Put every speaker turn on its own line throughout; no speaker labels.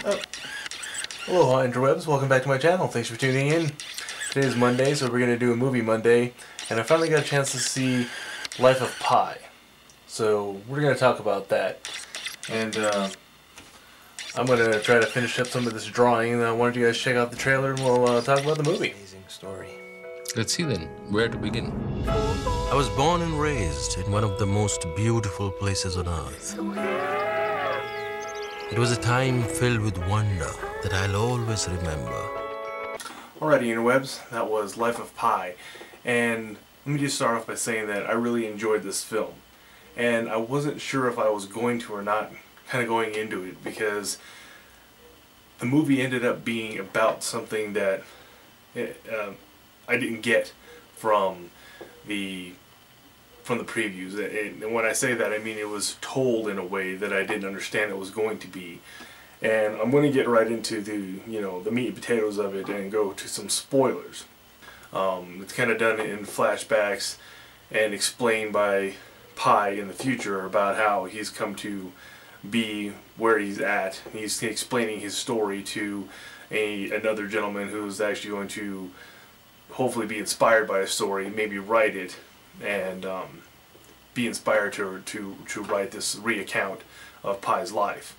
Oh. Aloha interwebs, welcome back to my channel. Thanks for tuning in. Today is Monday, so we're going to do a movie Monday, and I finally got a chance to see Life of Pi. So we're going to talk about that. And I'm going to try to finish up some of this drawing, and I wanted you guys to check out the trailer and we'll talk about the movie.
Amazing story.
Let's see then, where to begin?
I was born and raised in one of the most beautiful places on earth. It was a time filled with wonder that I'll always remember.
Alrighty, interwebs, that was Life of Pi. And let me just start off by saying that I really enjoyed this film. And I wasn't sure if I was going to or not, kind of going into it, because the movie ended up being about something that I didn't get from the previews. And when I say that, I mean it was told in a way that I didn't understand it was going to be. And I'm going to get right into the meat and potatoes of it and go to some spoilers. It's kind of done in flashbacks and explained by Pi in the future about how he's come to be where he's at. He's explaining his story to another gentleman who's actually going to hopefully be inspired by a story, maybe write it, and be inspired to write this recount of Pi's life.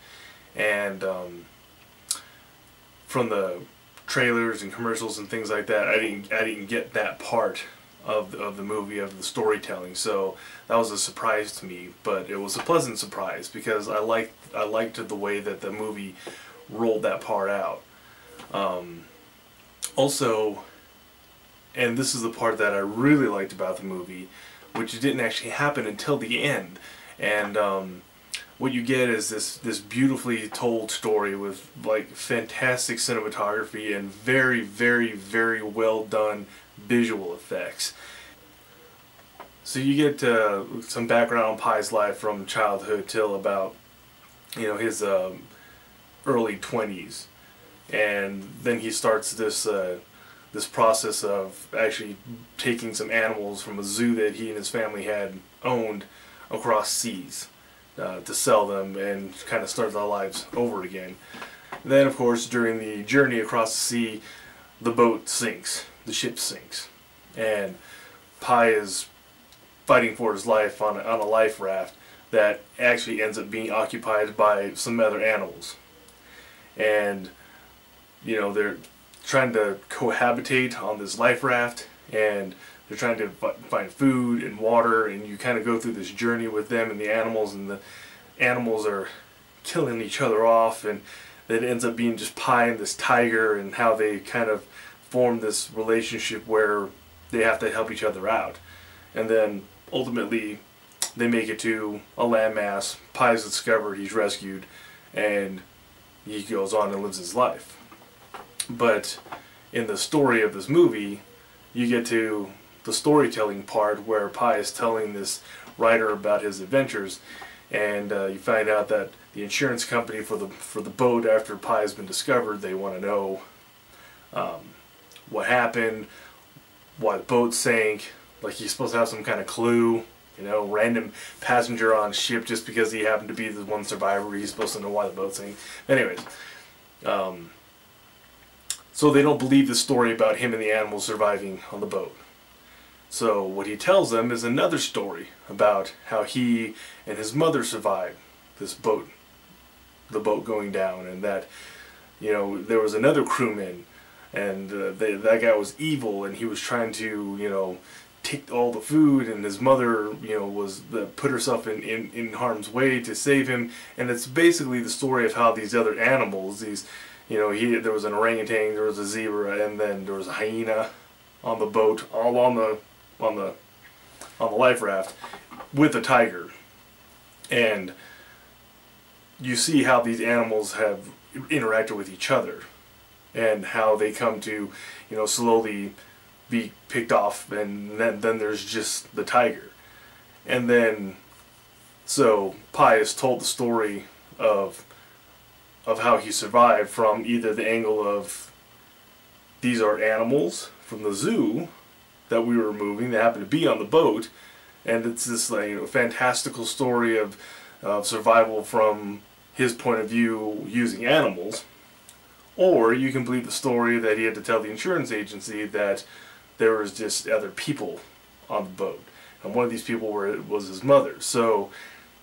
And from the trailers and commercials and things like that, I didn't get that part of the movie, of the storytelling. So that was a surprise to me, but it was a pleasant surprise because I liked the way that the movie rolled that part out. Also, and this is the part that I really liked about the movie, which didn't actually happen until the end. And what you get is this beautifully told story with like fantastic cinematography and very, very, very well done visual effects. So you get some background on Pi's life from childhood till about his early 20s, and then he starts this process of actually taking some animals from a zoo that he and his family had owned across seas to sell them and kind of start their lives over again. Then, of course, during the journey across the sea, the boat sinks, the ship sinks, and Pi is fighting for his life on a life raft that actually ends up being occupied by some other animals. And they're trying to cohabitate on this life raft, and they're trying to find food and water, and you kind of go through this journey with them and the animals are killing each other off, and then it ends up being just Pi and this tiger, and how they kind of form this relationship where they have to help each other out. And then ultimately they make it to a landmass. Pi is discovered, he's rescued, and he goes on and lives his life. But in the story of this movie, you get to the storytelling part where Pi is telling this writer about his adventures, and you find out that the insurance company for the boat, after Pi has been discovered, they want to know what happened, why the boat sank. Like, he's supposed to have some kind of clue, random passenger on ship, just because he happened to be the one survivor, he's supposed to know why the boat sank. Anyways, so they don't believe the story about him and the animals surviving on the boat. So what he tells them is another story about how he and his mother survived this boat, the boat going down, and that there was another crewman, and that guy was evil, and he was trying to take all the food, and his mother was put herself in harm's way to save him. And it's basically the story of how these other animals, there was an orangutan, there was a zebra, and then there was a hyena on the boat, all on the life raft with a tiger. And you see how these animals have interacted with each other, and how they come to slowly be picked off, and then there's just the tiger. And then so Pi has told the story of how he survived from either the angle of these are animals from the zoo that we were moving that happened to be on the boat, and it's this fantastical story of survival from his point of view using animals, Or you can believe the story that he had to tell the insurance agency that there was just other people on the boat, and one of these people was his mother. So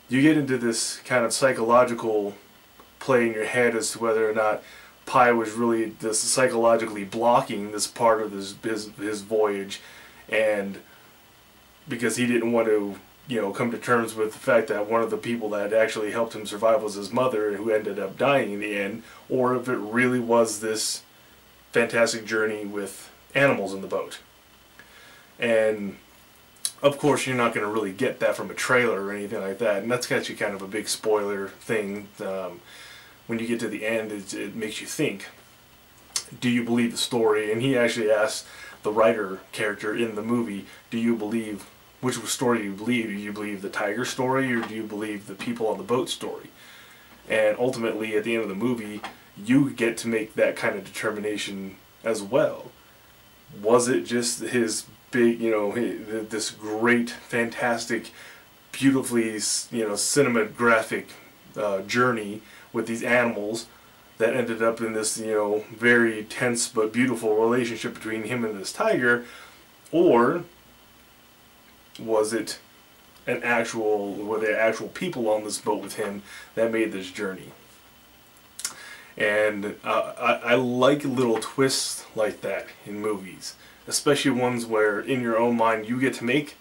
you get into this kind of psychological play in your head as to whether or not Pi was really this psychologically blocking this part of his voyage, and because he didn't want to, you know, come to terms with the fact that one of the people that actually helped him survive was his mother, who ended up dying in the end, or if it really was this fantastic journey with animals in the boat. And of course you're not going to really get that from a trailer or anything like that, and that's actually kind of a big spoiler thing. When you get to the end, it makes you think, do you believe the story? And he actually asks the writer character in the movie, do you believe, which story do you believe? Do you believe the tiger story, or do you believe the people on the boat story? And ultimately, at the end of the movie, you get to make that kind of determination as well. Was it just his big, you know, this great, fantastic, beautifully, you know, cinematographic journey with these animals that ended up in this, you know, very tense but beautiful relationship between him and this tiger? Or was it were there actual people on this boat with him that made this journey? And I like little twists like that in movies, especially ones where in your own mind you get to make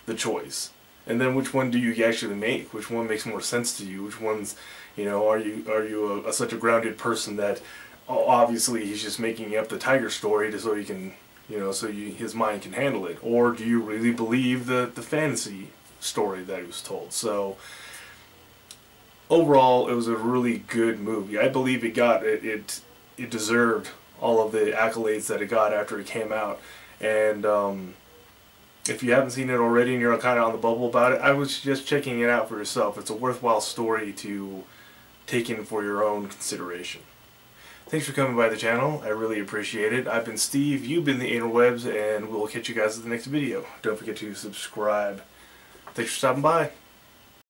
the choice, and then which one do you actually make? Which one makes more sense to you? Which one's, you know, are you such a grounded person that obviously he's just making up the tiger story so he can, you know, his mind can handle it, or do you really believe the fantasy story that he was told? So overall, it was a really good movie. I believe it deserved all of the accolades that it got after it came out. And if you haven't seen it already and you're kind of on the bubble about it, I was just checking it out for yourself. It's a worthwhile story to take in for your own consideration. Thanks for coming by the channel. I really appreciate it. I've been Steve, you've been the interwebs, and we'll catch you guys in the next video. Don't forget to subscribe. Thanks for stopping by.